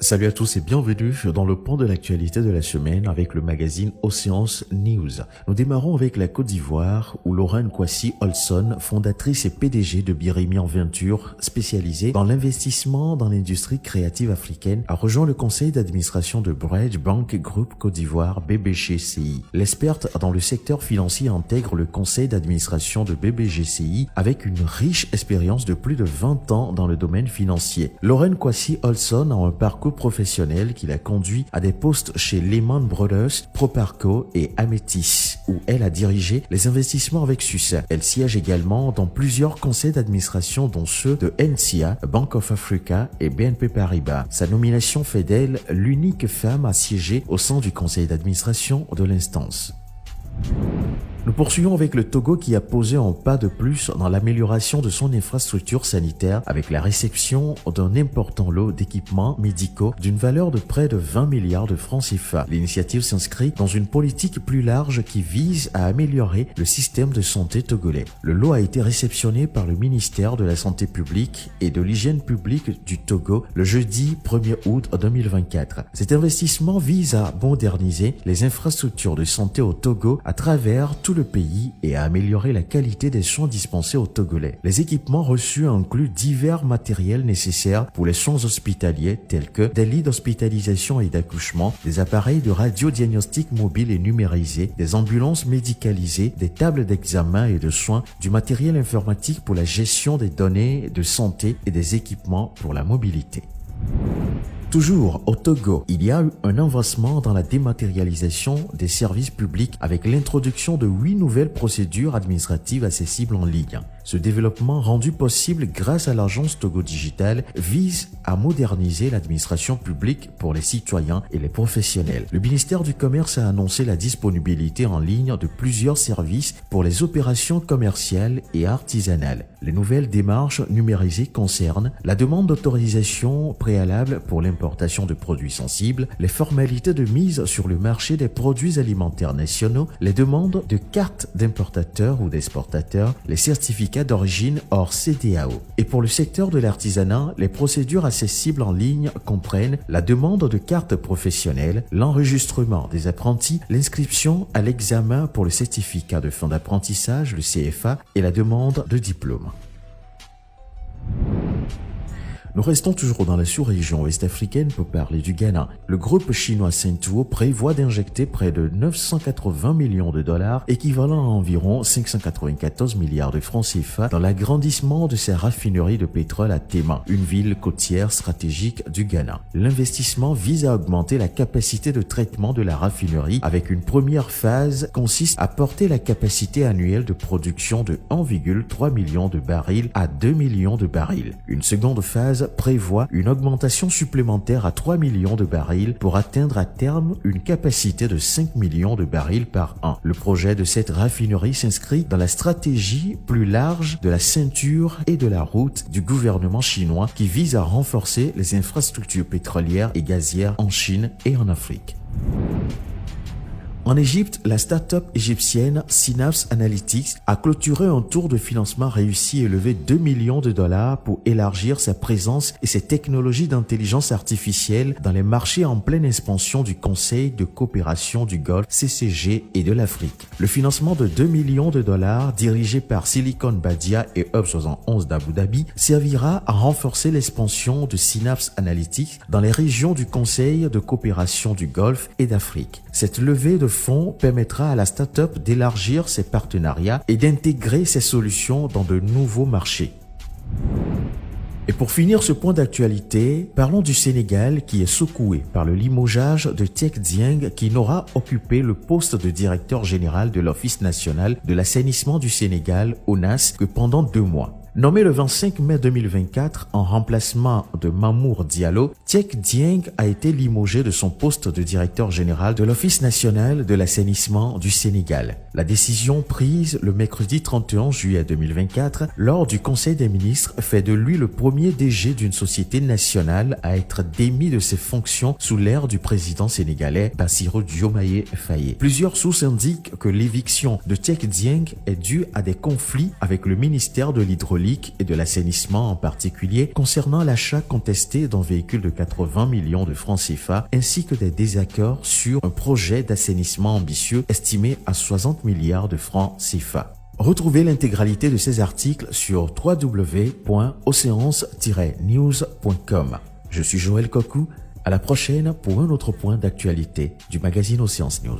Salut à tous et bienvenue dans le point de l'actualité de la semaine avec le magazine Océance News. Nous démarrons avec la Côte d'Ivoire où Lorraine Kwasi Olson, fondatrice et PDG de Birimian Venture, spécialisée dans l'investissement dans l'industrie créative africaine, a rejoint le conseil d'administration de Bridge Bank Group Côte d'Ivoire BBGCI. L'experte dans le secteur financier intègre le conseil d'administration de BBGCI avec une riche expérience de plus de 20 ans dans le domaine financier. Lorraine Kwasi Olson a un parcours professionnel qui l'a conduit à des postes chez Lehman Brothers, Proparco et Ametis, où elle a dirigé les investissements avec succès. Elle siège également dans plusieurs conseils d'administration dont ceux de NCA, Bank of Africa et BNP Paribas. Sa nomination fait d'elle l'unique femme à siéger au sein du conseil d'administration de l'instance. Nous poursuivons avec le Togo qui a posé un pas de plus dans l'amélioration de son infrastructure sanitaire avec la réception d'un important lot d'équipements médicaux d'une valeur de près de 20 milliards de francs CFA. L'initiative s'inscrit dans une politique plus large qui vise à améliorer le système de santé togolais. Le lot a été réceptionné par le ministère de la Santé publique et de l'Hygiène publique du Togo le jeudi 1er août 2024. Cet investissement vise à moderniser les infrastructures de santé au Togo à travers tout le pays et à améliorer la qualité des soins dispensés aux Togolais. Les équipements reçus incluent divers matériels nécessaires pour les soins hospitaliers tels que des lits d'hospitalisation et d'accouchement, des appareils de radiodiagnostic mobile et numérisés, des ambulances médicalisées, des tables d'examen et de soins, du matériel informatique pour la gestion des données de santé et des équipements pour la mobilité. Toujours au Togo, il y a eu un avancement dans la dématérialisation des services publics avec l'introduction de 8 nouvelles procédures administratives accessibles en ligne. Ce développement rendu possible grâce à l'agence Togo Digital vise à moderniser l'administration publique pour les citoyens et les professionnels. Le ministère du Commerce a annoncé la disponibilité en ligne de plusieurs services pour les opérations commerciales et artisanales. Les nouvelles démarches numérisées concernent la demande d'autorisation préalable pour l'importation de produits sensibles, les formalités de mise sur le marché des produits alimentaires nationaux, les demandes de cartes d'importateurs ou d'exportateurs, les certificats d'origine hors CEDEAO. Et pour le secteur de l'artisanat, les procédures accessibles en ligne comprennent la demande de carte professionnelle, l'enregistrement des apprentis, l'inscription à l'examen pour le certificat de fin d'apprentissage, le CFA, et la demande de diplôme. Nous restons toujours dans la sous-région ouest-africaine pour parler du Ghana. Le groupe chinois Sentuo prévoit d'injecter près de 980 millions de dollars, équivalent à environ 594 milliards de francs CFA, dans l'agrandissement de sa raffinerie de pétrole à Tema, une ville côtière stratégique du Ghana. L'investissement vise à augmenter la capacité de traitement de la raffinerie avec une première phase consiste à porter la capacité annuelle de production de 1,3 million de barils à 2 millions de barils. Une seconde phase prévoit une augmentation supplémentaire à 3 millions de barils pour atteindre à terme une capacité de 5 millions de barils par an. Le projet de cette raffinerie s'inscrit dans la stratégie plus large de la ceinture et de la route du gouvernement chinois qui vise à renforcer les infrastructures pétrolières et gazières en Chine et en Afrique. En Égypte, la start-up égyptienne Synapse Analytics a clôturé un tour de financement réussi et levé 2 millions de dollars pour élargir sa présence et ses technologies d'intelligence artificielle dans les marchés en pleine expansion du Conseil de coopération du Golfe CCG et de l'Afrique. Le financement de 2 millions de dollars dirigé par Silicon Badia et Hub 71 d'Abu Dhabi servira à renforcer l'expansion de Synapse Analytics dans les régions du Conseil de coopération du Golfe et d'Afrique. Cette levée de fonds permettra à la start-up d'élargir ses partenariats et d'intégrer ses solutions dans de nouveaux marchés. Et pour finir ce point d'actualité, parlons du Sénégal qui est secoué par le limogeage de Tek Dieng qui n'aura occupé le poste de directeur général de l'Office national de l'assainissement du Sénégal, ONAS, que pendant 2 mois. Nommé le 25 mai 2024 en remplacement de Mamour Diallo, Tek Dieng a été limogé de son poste de directeur général de l'Office national de l'assainissement du Sénégal. La décision prise le mercredi 31 juillet 2024 lors du Conseil des ministres fait de lui le premier DG d'une société nationale à être démis de ses fonctions sous l'ère du président sénégalais Bassirou Diomaye Faye. Plusieurs sources indiquent que l'éviction de Tek Dieng est due à des conflits avec le ministère de l'Hydraulique hydraulique et de l'assainissement en particulier concernant l'achat contesté d'un véhicule de 80 millions de francs CFA ainsi que des désaccords sur un projet d'assainissement ambitieux estimé à 60 milliards de francs CFA. Retrouvez l'intégralité de ces articles sur www.oceance-news.com. Je suis Joël Kokou. À la prochaine pour un autre point d'actualité du magazine Oceance News.